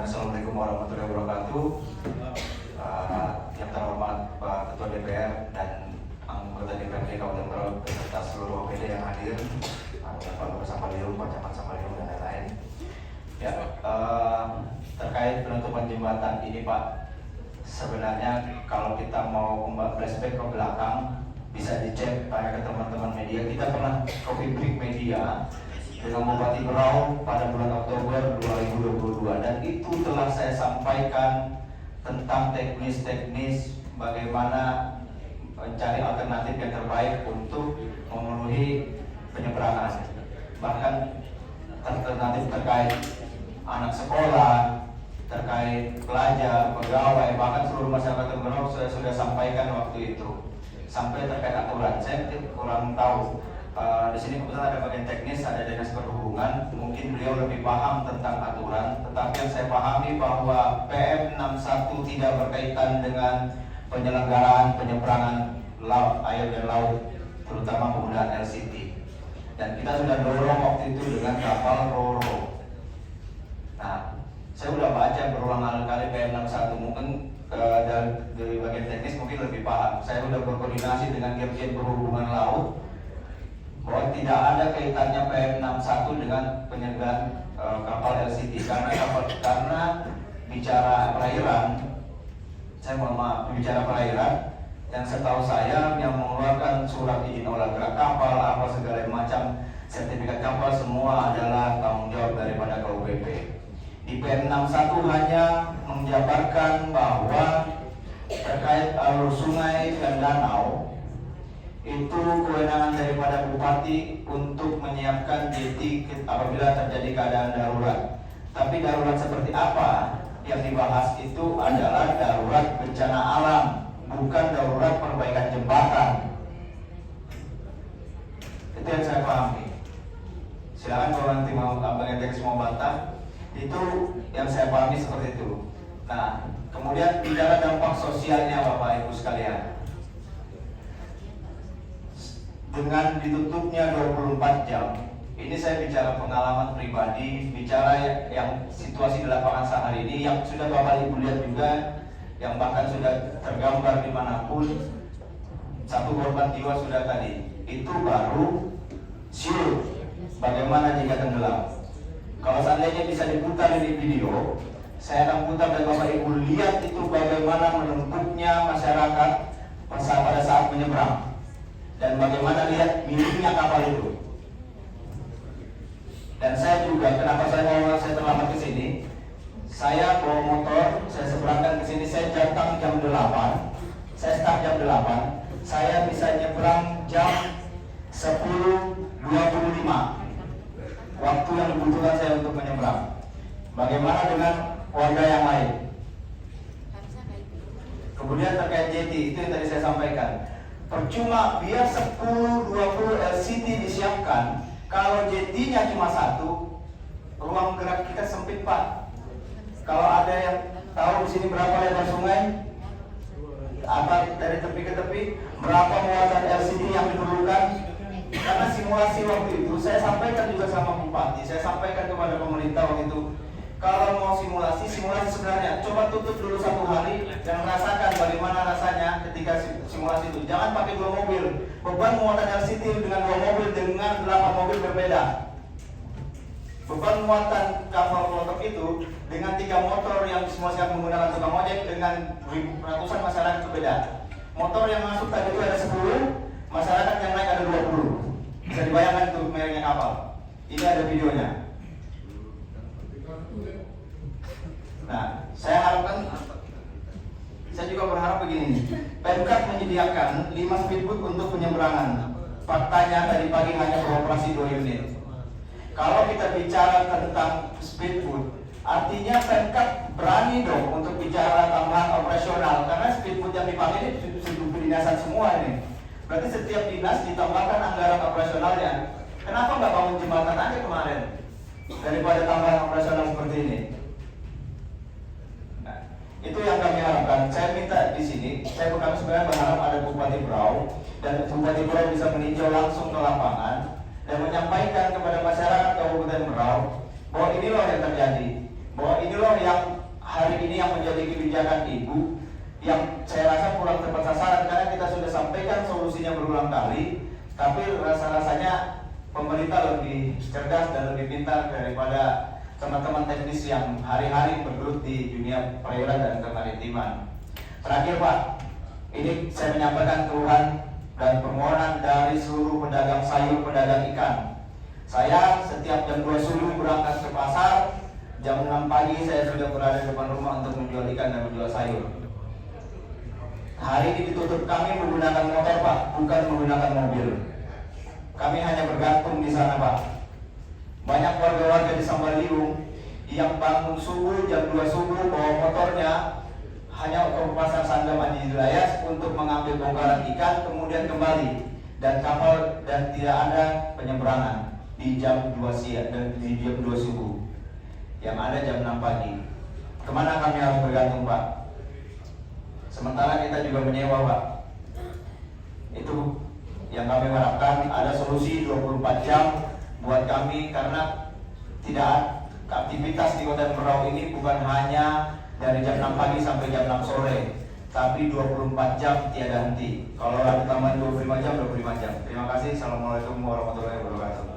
Assalamualaikum warahmatullahi wabarakatuh. Yang terhormat Pak Ketua DPR dan anggota DPRD Kabupaten Berau beserta seluruh OPD yang hadir, Pak Gubernur Sampalium, Pak Camat Sampalium dan lain-lain. Ya, terkait penutupan jembatan ini Pak, sebenarnya kalau kita mau flashback ke belakang bisa dicek tanya ke teman-teman media. Kita pernah coffee break media dengan Bupati Berau pada bulan Oktober 2022 dan itu telah saya sampaikan tentang teknis-teknis bagaimana mencari alternatif yang terbaik untuk memenuhi penyeberangan, bahkan alternatif terkait anak sekolah, terkait pelajar, pegawai, bahkan seluruh masyarakat Berau saya sudah sampaikan waktu itu. Sampai terkait aturan, saya kurang tahu. Di sini kebetulan ada bagian teknis, ada dinas perhubungan, mungkin beliau lebih paham tentang aturan. Tetapi yang saya pahami bahwa PM 61 tidak berkaitan dengan penyelenggaraan penyeberangan laut, air dan laut, terutama penggunaan LCT. Dan kita sudah dorong waktu itu dengan kapal RoRo. Nah, saya sudah baca berulang kali PM 61, mungkin dari bagian teknis mungkin lebih paham. Saya sudah berkoordinasi dengan Dirjen Perhubungan Laut bahwa tidak ada kaitannya PM 61 dengan penyelenggaraan kapal LCT karena bicara perairan, saya mohon maaf, bicara perairan yang setahu saya yang mengeluarkan surat izin olah gerak kapal apa segala macam sertifikat kapal semua adalah tanggung jawab daripada KUPP. Di PM 61 hanya menjabarkan bahwa terkait alur sungai dan danau itu kewenangan daripada bupati untuk menyiapkan JT apabila terjadi keadaan darurat. Tapi darurat seperti apa yang dibahas itu adalah darurat bencana alam, bukan darurat perbaikan jembatan. Itu yang saya pahami. Silakan kalau nanti mau abang yang semua bantah. Itu yang saya pahami seperti itu. Nah, kemudian bicara dampak sosialnya Bapak Ibu sekalian. Dengan ditutupnya 24 jam, ini saya bicara pengalaman pribadi, bicara yang situasi di lapangan sehari ini, yang sudah Bapak Ibu lihat juga, yang bahkan sudah tergambar dimanapun, satu korban jiwa sudah tadi, itu baru siur, bagaimana jika tenggelam. Kalau seandainya bisa diputar di video, saya akan putar dan Bapak Ibu lihat itu bagaimana menumpuknya masyarakat pada saat menyeberang. Dan bagaimana lihat minimnya kapal itu. Dan saya juga, kenapa saya terlambat ke sini? Saya bawa motor, saya seberangkan ke sini, saya datang jam 8, saya start jam 8, saya bisa nyebrang jam 10.25. Waktu yang dibutuhkan saya untuk menyeberang. Bagaimana dengan warga yang lain? Kemudian terkait JT, itu yang tadi saya sampaikan. Percuma biar 10-20 LCT disiapkan, kalau JT-nya cuma satu, ruang gerak kita sempit Pak. Kalau ada yang tahu di sini berapa lebar sungai, apa dari tepi ke tepi, berapa muatan LCT yang diperlukan? Karena simulasi waktu itu saya sampaikan juga sama Bupati, saya sampaikan kepada pemerintah waktu itu. Kalau mau simulasi sebenarnya coba tutup dulu 1 hari dan rasakan bagaimana rasanya ketika simulasi itu. Jangan pakai 2 mobil. Beban muatan LCT dengan 2 mobil dengan 8 mobil berbeda. Beban muatan kapal klotok itu dengan 3 motor yang disimulasikan menggunakan tukang ojek dengan ratusan masyarakat berbeda. Motor yang masuk tadi itu ada 10, masyarakat yang naik ada 20. Bisa dibayangkan itu mereknya kapal. Ini ada videonya. Nah, saya harapkan, saya juga berharap begini, Pemkab menyediakan 5 speedboat untuk penyeberangan. Faktanya tadi pagi hanya beroperasi 2 unit. Kalau kita bicara tentang speedboat, artinya Pemkab berani dong untuk bicara tambahan operasional, karena speedboat yang dipakai ini sudah kedinasan semua ini. Berarti setiap dinas ditambahkan anggaran operasionalnya. Kenapa nggak bangun jembatan aja kemarin daripada tambahan operasional seperti ini? Itu yang kami harapkan. Saya minta di sini, kami sebenarnya berharap ada Bupati Berau dan Bupati Berau bisa meninjau langsung ke lapangan dan menyampaikan kepada masyarakat Kabupaten Berau bahwa ini loh yang terjadi, bahwa ini loh yang hari ini yang menjadi kebijakan Ibu yang saya rasa kurang tepat sasaran, karena kita sudah sampaikan solusinya berulang kali, tapi rasa-rasanya pemerintah lebih cerdas dan lebih pintar daripada teman-teman teknis yang hari-hari bergelut di dunia perairan dan kemaritiman. Terakhir Pak, ini saya menyampaikan keluhan dan permohonan dari seluruh pedagang sayur, pedagang ikan. Saya setiap jam 2 subuh berangkat ke pasar, jam 6 pagi saya sudah berada di depan rumah untuk menjual ikan dan menjual sayur. Hari ini ditutup, kami menggunakan motor Pak, bukan menggunakan mobil. Kami hanya bergantung di sana Pak. Banyak warga-warga di Sambaliung yang bangun subuh jam 2 subuh bawa motornya hanya ke pasar Sangga Haji Wilayah untuk mengambil bongkaran ikan kemudian kembali, dan kapal dan tidak ada penyeberangan di jam 2 siang dan di jam 2 subuh. Yang ada jam 6 pagi. Kemana kami harus bergantung Pak? Sementara kita juga menyewa Pak. Itu yang kami harapkan, ada solusi 24 jam buat kami, karena tidak aktivitas di Kota Berau ini bukan hanya dari jam 6 pagi sampai jam 6 sore, tapi 24 jam tiada henti. Kalau ada tambahan 25 jam, 25 jam. Terima kasih. Assalamualaikum warahmatullahi wabarakatuh.